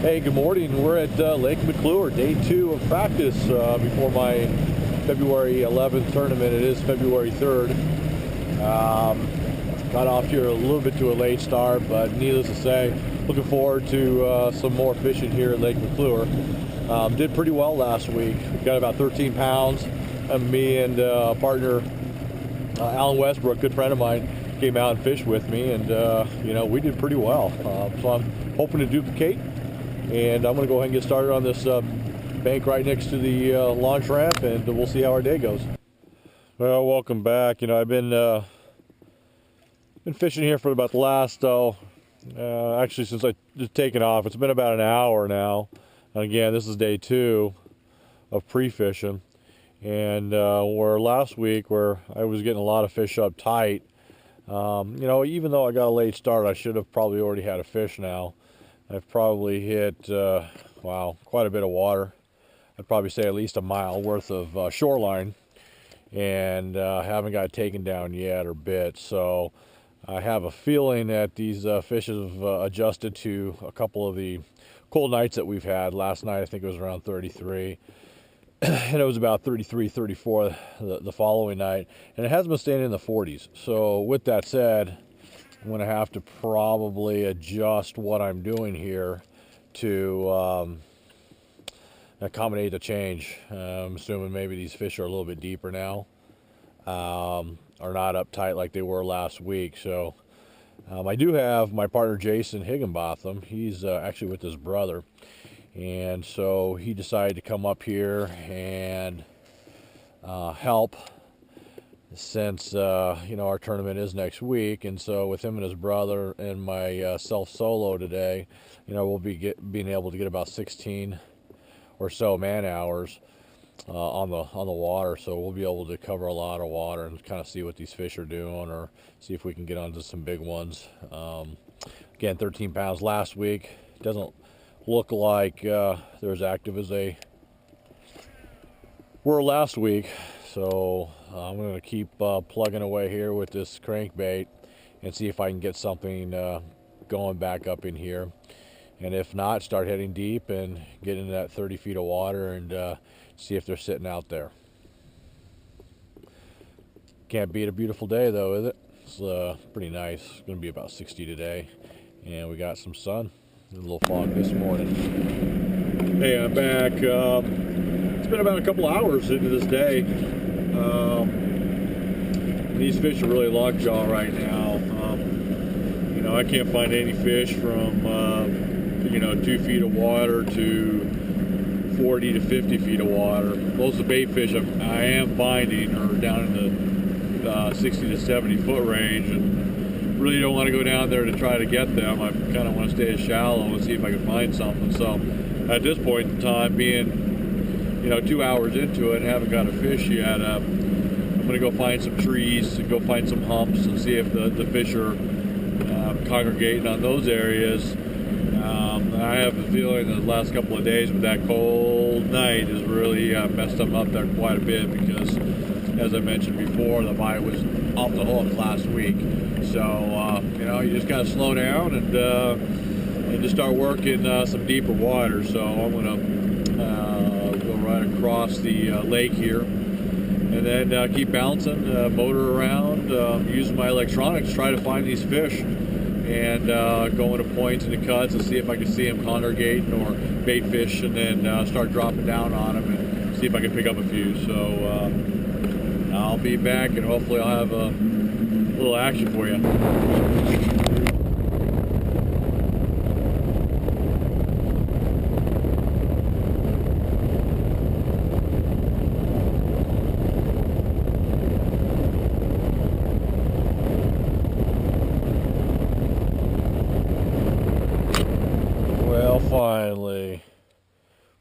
Hey, good morning. We're at Lake McClure, day 2 of practice before my February 11th tournament. It is February 3rd. Got off here a little bit to a late start, but needless to say, looking forward to some more fishing here at Lake McClure. Did pretty well last week. Got about 13 pounds. Me and partner Alan Westbrook, good friend of mine, came out and fished with me, and we did pretty well. So I'm hoping to duplicate. And I'm going to go ahead and get started on this bank right next to the launch ramp, and we'll see how our day goes. Well, welcome back. I've been fishing here for about the last, actually since I just taken off. It's been about an hour now. And again, this is day 2 of pre-fishing. And where last week, where I was getting a lot of fish up tight, even though I got a late start, I should have probably already had a fish now. I've probably hit, quite a bit of water. I'd probably say at least a mile worth of shoreline, and haven't got taken down yet or bit. So I have a feeling that these fish have adjusted to a couple of the cold nights that we've had. Last night I think it was around 33, and it was about 33, 34 the following night, and it has been staying in the 40s. So with that said, I'm going to have to probably adjust what I'm doing here to accommodate the change. I'm assuming maybe these fish are a little bit deeper now, are not uptight like they were last week. So I do have my partner Jason Higginbotham. He's actually with his brother, and so he decided to come up here and help, since our tournament is next week. And so with him and his brother and my self solo today, we'll be being able to get about 16 or so man hours on the water. So we'll be able to cover a lot of water and kind of see what these fish are doing, or see if we can get onto some big ones. Again, 13 pounds last week. Doesn't look like they're as active as they were last week. So I'm going to keep plugging away here with this crankbait and see if I can get something going back up in here. And if not, start heading deep and get into that 30 feet of water and see if they're sitting out there. Can't beat a beautiful day though, is it? It's pretty nice. It's going to be about 60 today. And we got some sun. A little fog this morning. Hey, I'm back. It's been about a couple hours into this day. These fish are really lockjaw right now. I can't find any fish from 2 feet of water to 40 to 50 feet of water. Most of the bait fish I am finding are down in the 60 to 70 foot range, and really don't want to go down there to try to get them. I kind of want to stay shallow and see if I can find something. So at this point in time, being 2 hours into it, haven't got a fish yet. I'm going to go find some trees and go find some humps and see if the fish are congregating on those areas. I have a feeling that the last couple of days with that cold night has really messed them up there quite a bit, because, as I mentioned before, the bite was off the hook last week. So you just gotta slow down and just start working some deeper water. So I'm gonna go right across the lake here, and then keep bouncing, motor around, using my electronics, try to find these fish, and go into points and the cuts and see if I can see them congregating or bait fish, and then start dropping down on them and see if I can pick up a few. So I'll be back, and hopefully I'll have a little action for you. Finally,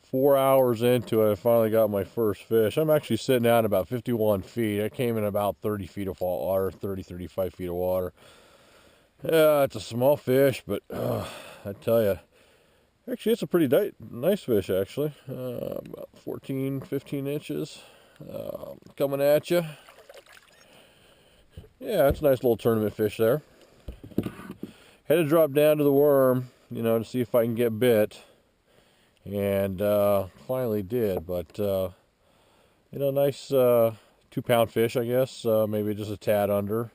4 hours into it, I finally got my first fish. I'm actually sitting out about 51 feet. I came in about 30 feet of water, 30, 35 feet of water. Yeah, it's a small fish, but I tell you, actually it's a pretty nice fish, actually. About 14, 15 inches coming at you. Yeah, it's a nice little tournament fish there. Had to drop down to the worm, to see if I can get bit. and finally did. But you know, nice 2-pound fish, I guess, maybe just a tad under.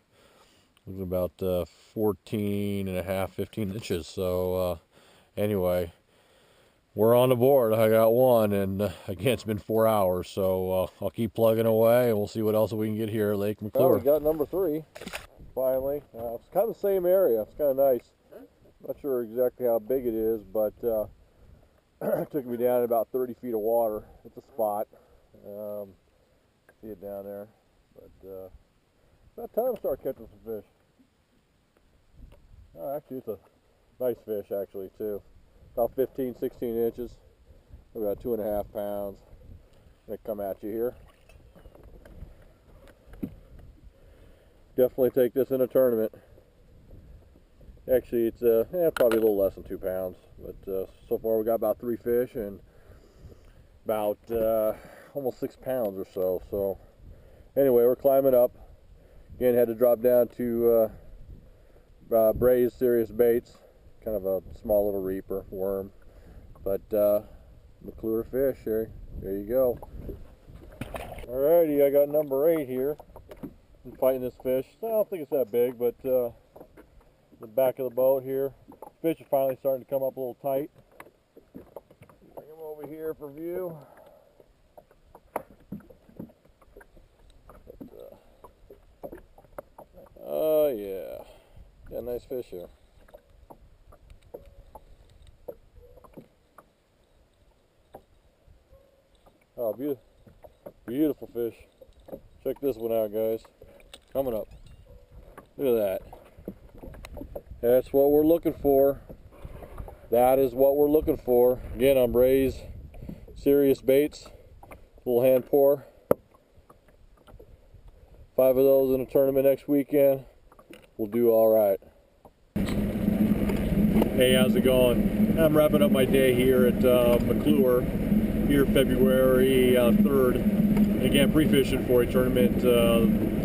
Looks about 14 and a half, 15 inches. So anyway, we're on the board. I got one, and again, it's been 4 hours, so I'll keep plugging away, and we'll see what else we can get here at Lake McClure. Well, we got number 3, finally. It's kind of the same area. It's kind of nice. Not sure exactly how big it is, but it took me down about 30 feet of water. It's a spot. See it down there. But about time to start catching some fish. Oh, actually, it's a nice fish, actually, too. About 15, 16 inches. About 2.5 pounds. They come at you here. Definitely take this in a tournament. Actually, it's probably a little less than 2 pounds. But so far, we got about 3 fish and about almost 6 pounds or so. So anyway, we're climbing up. Again, had to drop down to Bray's Serious Baits, kind of a small little reaper worm, but Mc Clure fish here. There you go. Alrighty, I got number 8 here. I'm fighting this fish. I don't think it's that big, but the back of the boat here. Fish are finally starting to come up a little tight. Bring them over here for view. Oh yeah, got a nice fish here. Oh, beautiful fish. Check this one out, guys. Coming up. Look at that. That's what we're looking for. That is what we're looking for. Again, on Bray's Serious Baits. Little hand pour. 5 of those in a tournament next weekend. We'll do all right. Hey, how's it going? I'm wrapping up my day here at Mc Clure, here February 3rd. Again, pre-fishing for a tournament,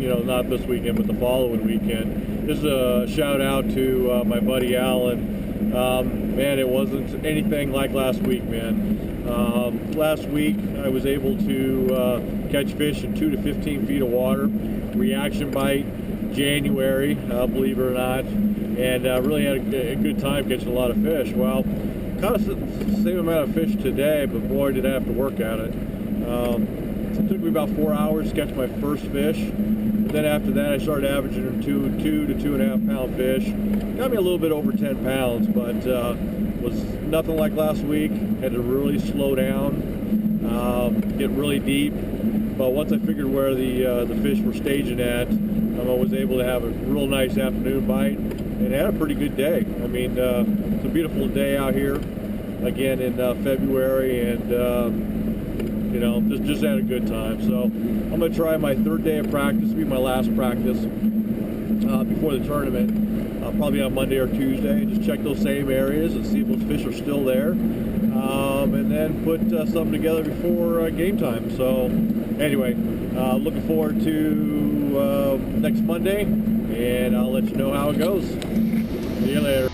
you know, not this weekend, but the following weekend. Just a shout out to my buddy Alan. Man, it wasn't anything like last week, man. Last week I was able to catch fish in 2 to 15 feet of water. Reaction bite, January, believe it or not, and really had a good time catching a lot of fish. Well, caught the same amount of fish today, but boy did I have to work at it. It took me about 4 hours to catch my first fish. Then after that I started averaging 2 to 2.5 pound fish. Got me a little bit over 10 pounds, but was nothing like last week. Had to really slow down, get really deep. But once I figured where the fish were staging at, I was able to have a real nice afternoon bite and had a pretty good day. I mean, it's a beautiful day out here again in February, and you know, just had a good time. So I'm going to try my 3rd day of practice. It'll be my last practice before the tournament, probably on Monday or Tuesday. Just check those same areas and see if those fish are still there, and then put something together before game time. So anyway, looking forward to next Monday, and I'll let you know how it goes. See you later.